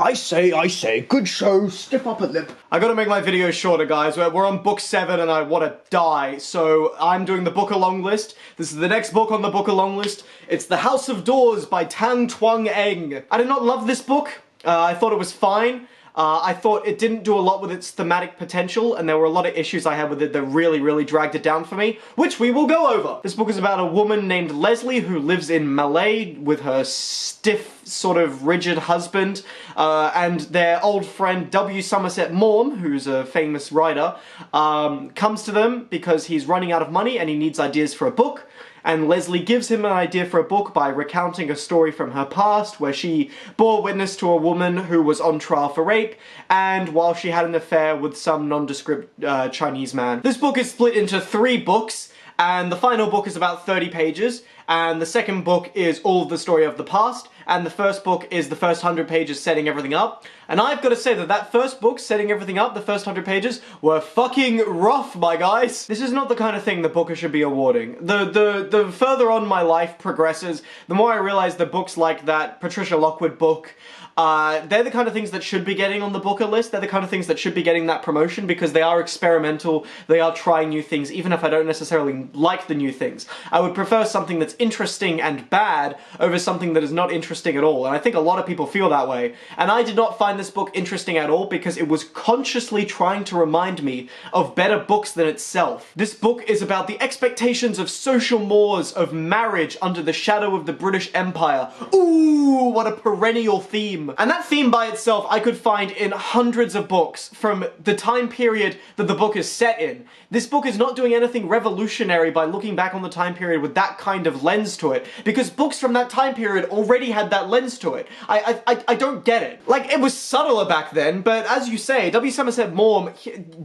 I say, good show, stiff upper lip. I gotta make my video shorter, guys. We're on book 7 and I wanna die, so I'm doing the book along list. This is the next book on the book along list. It's The House of Doors by Twang. I did not love this book. I thought it was fine. I thought it didn't do a lot with its thematic potential, and there were a lot of issues I had with it that really dragged it down for me, which we will go over. This book is about a woman named Lesley who lives in Malay with her stiff, sort of rigid husband, and their old friend W. Somerset Maugham, who's a famous writer, comes to them because he's running out of money and he needs ideas for a book. And Lesley gives him an idea for a book by recounting a story from her past where she bore witness to a woman who was on trial for rape, and while she had an affair with some nondescript Chinese man. This book is split into 3 books, and the final book is about 30 pages, and the second book is all of the story of the past, and the first book is the first 100 pages setting everything up. And I've got to say that that first book, setting everything up, the first 100 pages, were fucking rough, my guys. This is not the kind of thing the Booker should be awarding. The further on my life progresses, the more I realize that books like that Patricia Lockwood book, they're the kind of things that should be getting on the Booker list. They're the kind of things that should be getting that promotion because they are experimental, they are trying new things, even if I don't necessarily like the new things. I would prefer something that's interesting and bad over something that is not interesting at all, and I think a lot of people feel that way. And I did not find this book interesting at all because it was consciously trying to remind me of better books than itself. This book is about the expectations of social mores of marriage under the shadow of the British Empire. Ooh, what a perennial theme. And that theme by itself I could find in hundreds of books from the time period that the book is set in. This book is not doing anything revolutionary by looking back on the time period with that kind of lens to it, because books from that time period already had that lens to it. I don't get it. Like, it was subtler back then, but as you say, W. Somerset Maugham,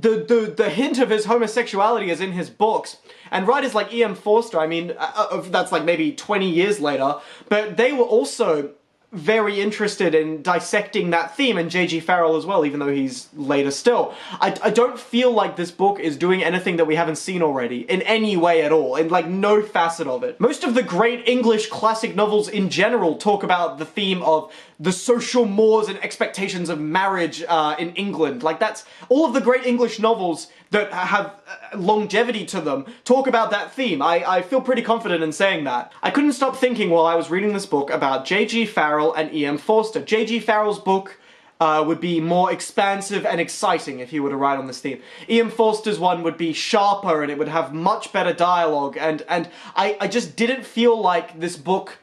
the hint of his homosexuality is in his books. And writers like E.M. Forster, I mean, that's like maybe 20 years later, but they were also very interested in dissecting that theme, and J.G. Farrell as well, even though he's later still. I don't feel like this book is doing anything that we haven't seen already, in any way at all, in like no facet of it. Most of the great English classic novels in general talk about the theme of the social mores and expectations of marriage in England. Like, that's all of the great English novels that have longevity to them talk about that theme. I feel pretty confident in saying that. I couldn't stop thinking while I was reading this book about J.G. Farrell and E.M. Forster. J.G. Farrell's book would be more expansive and exciting if he were to write on this theme. E.M. Forster's one would be sharper and it would have much better dialogue, and I just didn't feel like this book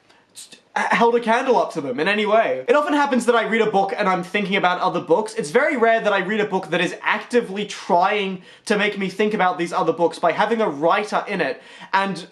held a candle up to them in any way. It often happens that I read a book and I'm thinking about other books. It's very rare that I read a book that is actively trying to make me think about these other books by having a writer in it and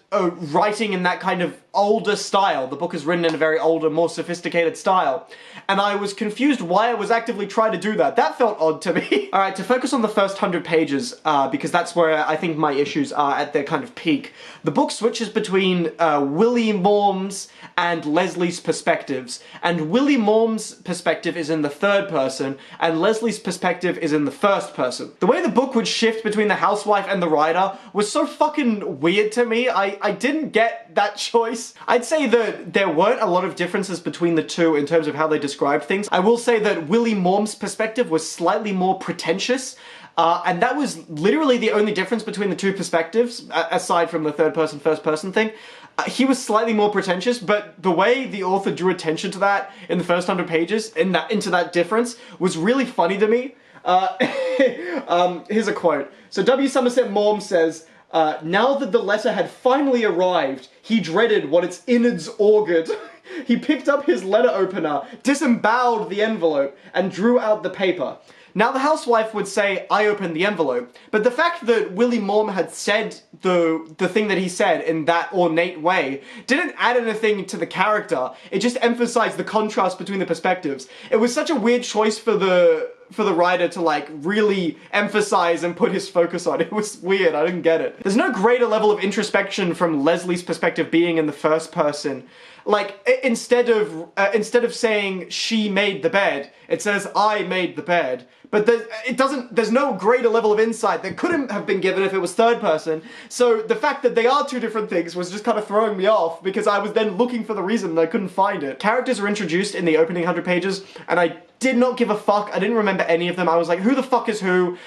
writing in that kind of older style. The book is written in a very older, more sophisticated style. And I was confused why I was actively trying to do that. That felt odd to me. Alright, to focus on the first 100 pages, because that's where I think my issues are at their kind of peak. The book switches between Willie Maugham's and Lesley's perspectives, and Willie Maugham's perspective is in the third person, and Lesley's perspective is in the first person. The way the book would shift between the housewife and the writer was so fucking weird to me. I didn't get that choice. I'd say that there weren't a lot of differences between the two in terms of how they described things. I will say that Willie Maugham's perspective was slightly more pretentious, and that was literally the only difference between the two perspectives, aside from the third person, first person thing. He was slightly more pretentious, but the way the author drew attention to that in the first 100 pages, into that difference, was really funny to me. Here's a quote. So W. Somerset Maugham says, now that the letter had finally arrived, he dreaded what its innards augured. He picked up his letter opener, disemboweled the envelope, and drew out the paper. Now the housewife would say, I opened the envelope, but the fact that Willie Maugham had said the thing that he said in that ornate way didn't add anything to the character. It just emphasized the contrast between the perspectives. It was such a weird choice for the writer to like really emphasize and put his focus on. It was weird, I didn't get it. There's no greater level of introspection from Lesley's perspective being in the first person. Like, instead of saying she made the bed, it says I made the bed. But there's no greater level of insight that couldn't have been given if it was third person. So the fact that they are two different things was just kind of throwing me off because I was then looking for the reason and I couldn't find it. Characters are introduced in the opening 100 pages and did not give a fuck. I didn't remember any of them. I was like, who the fuck is who?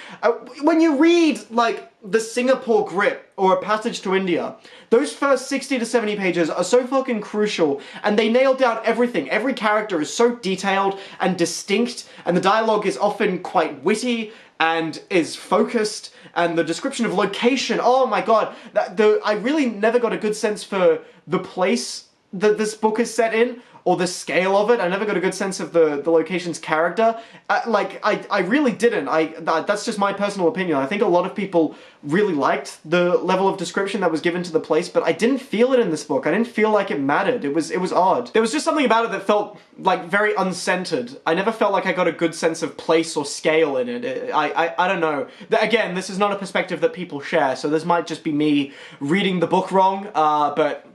When you read, like, the Singapore Grip or A Passage to India, those first 60 to 70 pages are so fucking crucial, and they nailed down everything. Every character is so detailed and distinct, and the dialogue is often quite witty and is focused, and the description of location, oh my god, I really never got a good sense for the place that this book is set in, or the scale of it. I never got a good sense of the location's character. I really didn't. That's just my personal opinion. I think a lot of people really liked the level of description that was given to the place, but I didn't feel it in this book. I didn't feel like it mattered. It was odd. There was just something about it that felt, like, very uncentered. I never felt like I got a good sense of place or scale in it. I don't know. Again, this is not a perspective that people share, so this might just be me reading the book wrong, but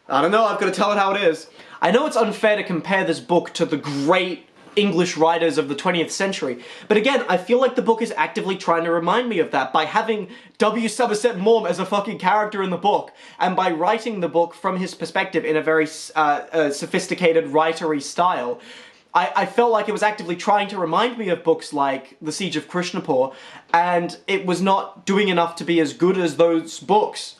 I don't know, I've got to tell it how it is. I know it's unfair to compare this book to the great English writers of the 20th century, but again, I feel like the book is actively trying to remind me of that by having W. Somerset Maugham as a fucking character in the book, and by writing the book from his perspective in a very sophisticated, writery style. I felt like it was actively trying to remind me of books like The Siege of Krishnapur, and it was not doing enough to be as good as those books.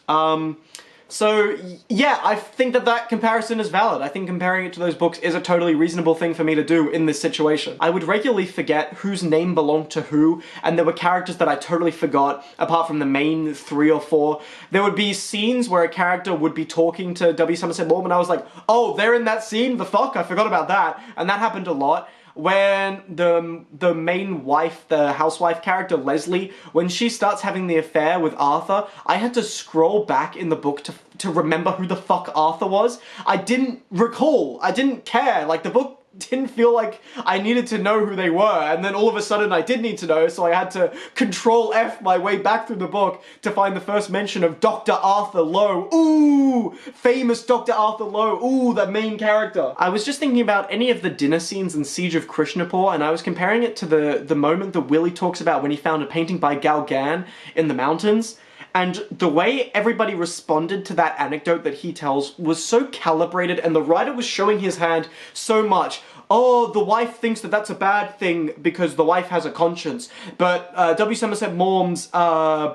So, yeah, I think that comparison is valid. I think comparing it to those books is a totally reasonable thing for me to do in this situation. I would regularly forget whose name belonged to who, and there were characters that I totally forgot, apart from the main 3 or 4. There would be scenes where a character would be talking to W. Somerset Maugham, and I was like, oh, they're in that scene? The fuck? I forgot about that. And that happened a lot. When the main wife, the housewife character, Lesley, when she starts having the affair with Arthur, I had to scroll back in the book to remember who the fuck Arthur was. I didn't recall. I didn't care. Like, the book didn't feel like I needed to know who they were, and then all of a sudden I did need to know, so I had to Control F my way back through the book to find the first mention of Dr. Arthur Lowe. Ooh! Famous Dr. Arthur Lowe. Ooh, the main character. I was just thinking about any of the dinner scenes in Siege of Krishnapur, and I was comparing it to the moment that Willie talks about when he found a painting by Gauguin in the mountains. And the way everybody responded to that anecdote that he tells was so calibrated, and the writer was showing his hand so much. Oh, the wife thinks that that's a bad thing because the wife has a conscience, but W. Somerset Maugham's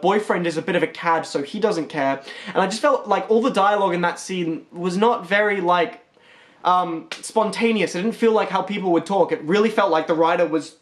boyfriend is a bit of a cad, so he doesn't care. And I just felt like all the dialogue in that scene was not very, like, spontaneous. It didn't feel like how people would talk. It really felt like the writer was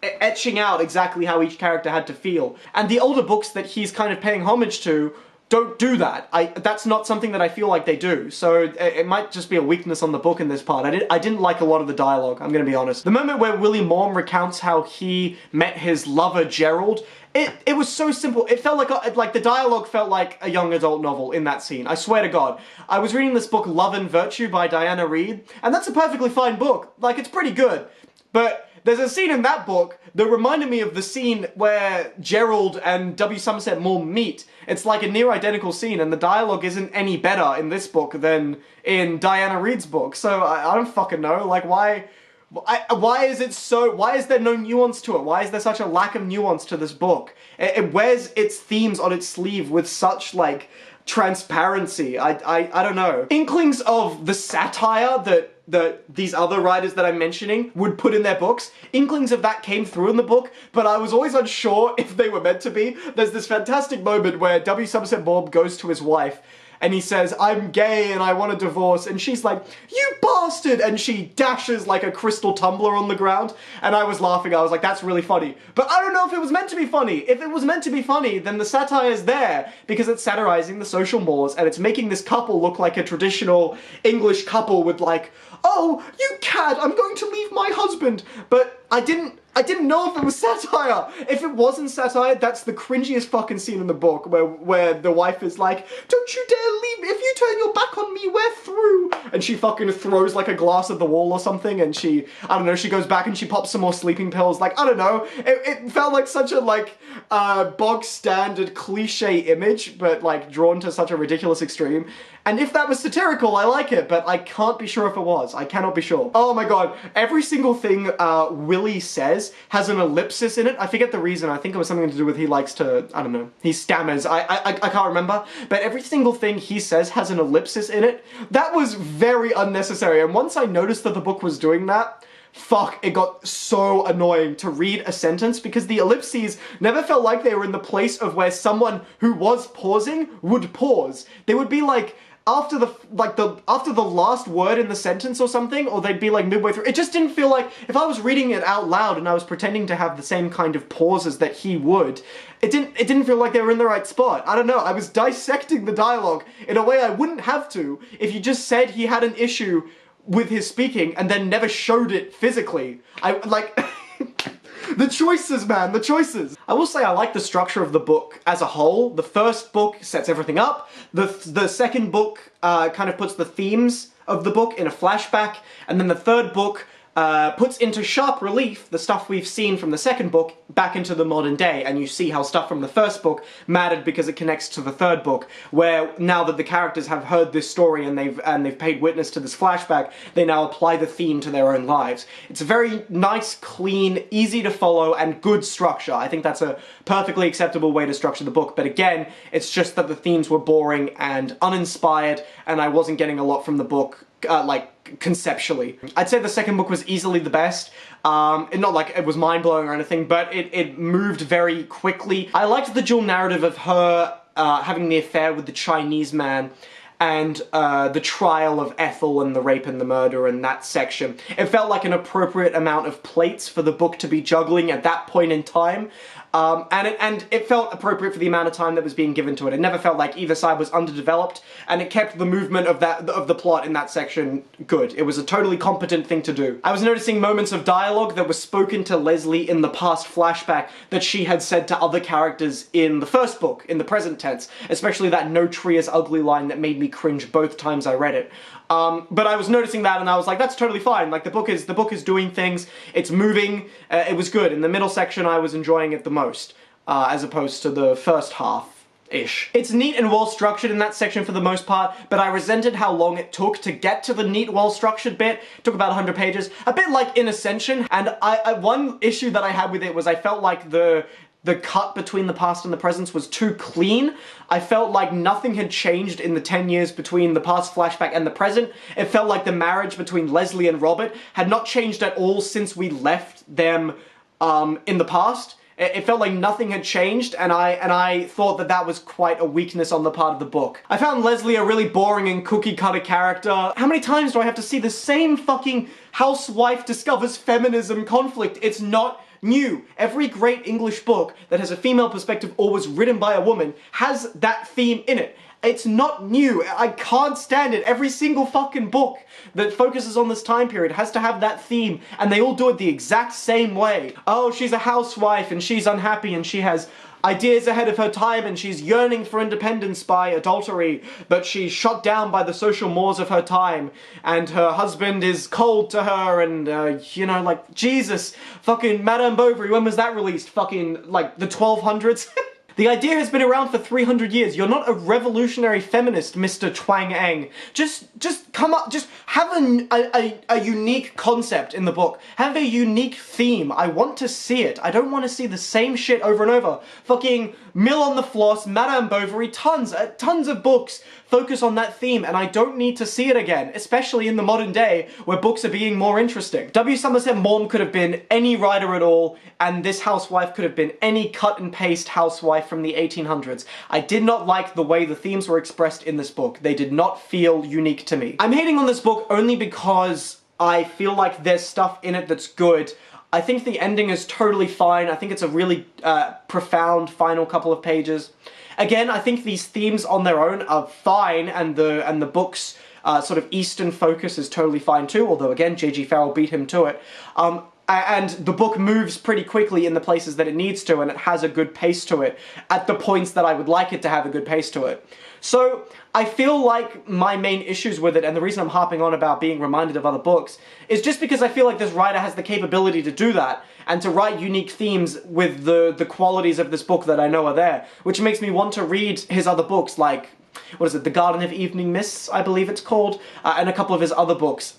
etching out exactly how each character had to feel. And the older books that he's kind of paying homage to don't do that. That's not something that I feel like they do. So it might just be a weakness on the book in this part. I didn't like a lot of the dialogue, I'm gonna be honest. The moment where Willie Maugham recounts how he met his lover Gerald, it was so simple. It felt like the dialogue felt like a young adult novel in that scene. I swear to God. I was reading this book, Love and Virtue by Diana Reid, and that's a perfectly fine book. Like, it's pretty good. But there's a scene in that book that reminded me of the scene where Gerald and W. Somerset Maugham meet. It's like a near identical scene, and the dialogue isn't any better in this book than in Diana Reid's book. So I don't fucking know. Like, why is there no nuance to it? Why is there such a lack of nuance to this book? It wears its themes on its sleeve with such, like, transparency. I don't know. Inklings of the satire that these other writers that I'm mentioning would put in their books, inklings of that came through in the book, but I was always unsure if they were meant to be. There's this fantastic moment where W. Somerset Maugham goes to his wife, and he says, I'm gay and I want a divorce, and she's like, you bastard, and she dashes like a crystal tumbler on the ground, and I was laughing. I was like, that's really funny. But I don't know if it was meant to be funny. If it was meant to be funny, then the satire is there, because it's satirizing the social mores, and it's making this couple look like a traditional English couple with, like, oh, you cad, I'm going to leave my husband. But I didn't know if it was satire. If it wasn't satire, that's the cringiest fucking scene in the book, where the wife is like, don't you dare leave me, if you turn your back on me, we're through. And she fucking throws like a glass at the wall or something, and she, I don't know, she goes back and she pops some more sleeping pills. Like, I don't know, it felt like such a, like, bog standard cliche image, but, like, drawn to such a ridiculous extreme. And if that was satirical, I like it, but I can't be sure if it was. I cannot be sure. Oh my god, every single thing Willie says has an ellipsis in it. I forget the reason. I think it was something to do with he likes to, I don't know, he stammers. I can't remember. But every single thing he says has an ellipsis in it. That was very unnecessary. And once I noticed that the book was doing that, fuck, it got so annoying to read a sentence because the ellipses never felt like they were in the place of where someone who was pausing would pause. They would be like, after the last word in the sentence or something, or they'd be like midway through. It just didn't feel like, if I was reading it out loud and I was pretending to have the same kind of pauses that he would, it didn't feel like they were in the right spot. I don't know, I was dissecting the dialogue in a way I wouldn't have to if you just said he had an issue with his speaking and then never showed it physically. The choices, man, the choices. I will say I like the structure of the book as a whole. The first book sets everything up. The second book kind of puts the themes of the book in a flashback. And then the third book puts into sharp relief the stuff we've seen from the second book back into the modern day, and you see how stuff from the first book mattered because it connects to the third book, where now that the characters have heard this story and they've paid witness to this flashback, they now apply the theme to their own lives. It's a very nice, clean, easy to follow, and good structure. I think that's a perfectly acceptable way to structure the book, but again, it's just that the themes were boring and uninspired, and I wasn't getting a lot from the book, conceptually. I'd say the second book was easily the best. Not like it was mind-blowing or anything, but it moved very quickly. I liked the dual narrative of her having the affair with the Chinese man, and the trial of Ethel and the rape and the murder and that section. It felt like an appropriate amount of plates for the book to be juggling at that point in time. And it felt appropriate for the amount of time that was being given to it. It never felt like either side was underdeveloped, and it kept the movement of the plot in that section good. It was a totally competent thing to do. I was noticing moments of dialogue that were spoken to Lesley in the past flashback that she had said to other characters in the first book, in the present tense, especially that "no tree is ugly" line that made me cringe both times I read it. But I was noticing that and I was like, that's totally fine. Like, the book is doing things, it's moving, it was good. In the middle section, I was enjoying it the most, as opposed to the first half-ish. It's neat and well-structured in that section for the most part, but I resented how long it took to get to the neat, well-structured bit. It took about 100 pages, a bit like in Ascension, and one issue that I had with it was I felt like the cut between the past and the present was too clean. I felt like nothing had changed in the 10 years between the past flashback and the present. It felt like the marriage between Lesley and Robert had not changed at all since we left them in the past. It felt like nothing had changed, and I thought that was quite a weakness on the part of the book. I found Lesley a really boring and cookie-cutter character. How many times do I have to see the same fucking housewife discovers feminism conflict? It's not new. Every great English book that has a female perspective or was written by a woman has that theme in it. It's not new. I can't stand it. Every single fucking book that focuses on this time period has to have that theme, and they all do it the exact same way. Oh, she's a housewife and she's unhappy and she has ideas ahead of her time and she's yearning for independence by adultery, but she's shot down by the social mores of her time, and her husband is cold to her, and you know, like, Jesus, fucking Madame Bovary, when was that released? Fucking, like, the 1200s? The idea has been around for 300 years. You're not a revolutionary feminist, Mr. Twang. Just come up, just have a unique concept in the book. Have a unique theme. I want to see it. I don't want to see the same shit over and over. Fucking Mill on the Floss, Madame Bovary, tons of books focus on that theme, and I don't need to see it again, especially in the modern day where books are being more interesting. W. Somerset Maugham could have been any writer at all, and this housewife could have been any cut and paste housewife from the 1800s. I did not like the way the themes were expressed in this book. They did not feel unique to me. I'm hating on this book only because I feel like there's stuff in it that's good. I think the ending is totally fine. I think it's a really profound final couple of pages. Again, I think these themes on their own are fine, and the book's sort of Eastern focus is totally fine too, although again, J.G. Farrell beat him to it. And the book moves pretty quickly in the places that it needs to, and it has a good pace to it, at the points that I would like it to have a good pace to it. So, I feel like my main issues with it, and the reason I'm harping on about being reminded of other books, is just because I feel like this writer has the capability to do that, and to write unique themes with the qualities of this book that I know are there, which makes me want to read his other books, like, what is it, The Garden of Evening Mists, I believe it's called, and a couple of his other books.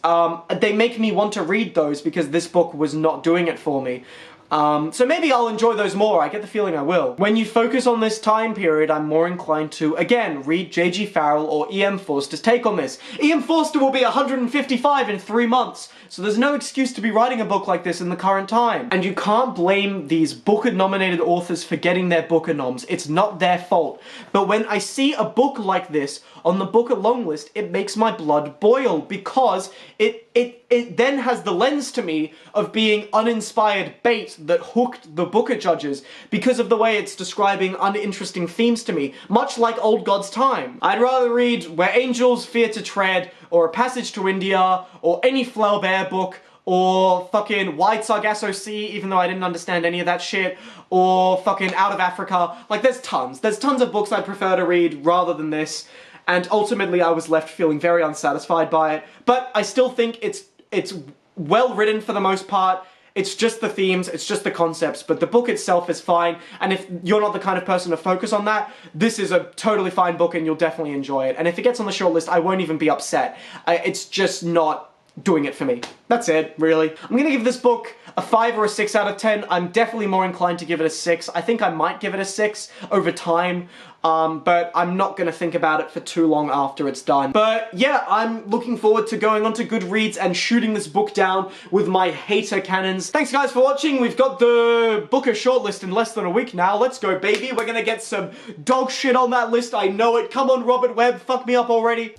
They make me want to read those because this book was not doing it for me. So maybe I'll enjoy those more. I get the feeling I will. When you focus on this time period, I'm more inclined to, again, read J.G. Farrell or E.M. Forster's take on this. E.M. Forster will be 155 in 3 months, so there's no excuse to be writing a book like this in the current time. And you can't blame these Booker-nominated authors for getting their Booker noms. It's not their fault. But when I see a book like this on the Booker long list, it makes my blood boil, because it then has the lens to me of being uninspired bait that hooked the Booker judges because of the way it's describing uninteresting themes to me, much like Old God's Time. I'd rather read Where Angels Fear to Tread, or A Passage to India, or any Flaubert book, or fucking Wide Sargasso Sea, even though I didn't understand any of that shit, or fucking Out of Africa. Like, there's tons. There's tons of books I'd prefer to read rather than this, and ultimately I was left feeling very unsatisfied by it. But I still think it's well written for the most part. It's just the themes, it's just the concepts, but the book itself is fine, and if you're not the kind of person to focus on that, this is a totally fine book and you'll definitely enjoy it. And if it gets on the shortlist, I won't even be upset. It's just not doing it for me. That's it, really. I'm gonna give this book a 5 or a 6 out of 10. I'm definitely more inclined to give it a 6. I think I might give it a 6 over time, but I'm not gonna think about it for too long after it's done. But yeah, I'm looking forward to going onto Goodreads and shooting this book down with my hater cannons. Thanks guys for watching. We've got the Booker shortlist in less than a week now. Let's go, baby. We're gonna get some dog shit on that list. I know it. Come on, Robert Webb. Fuck me up already.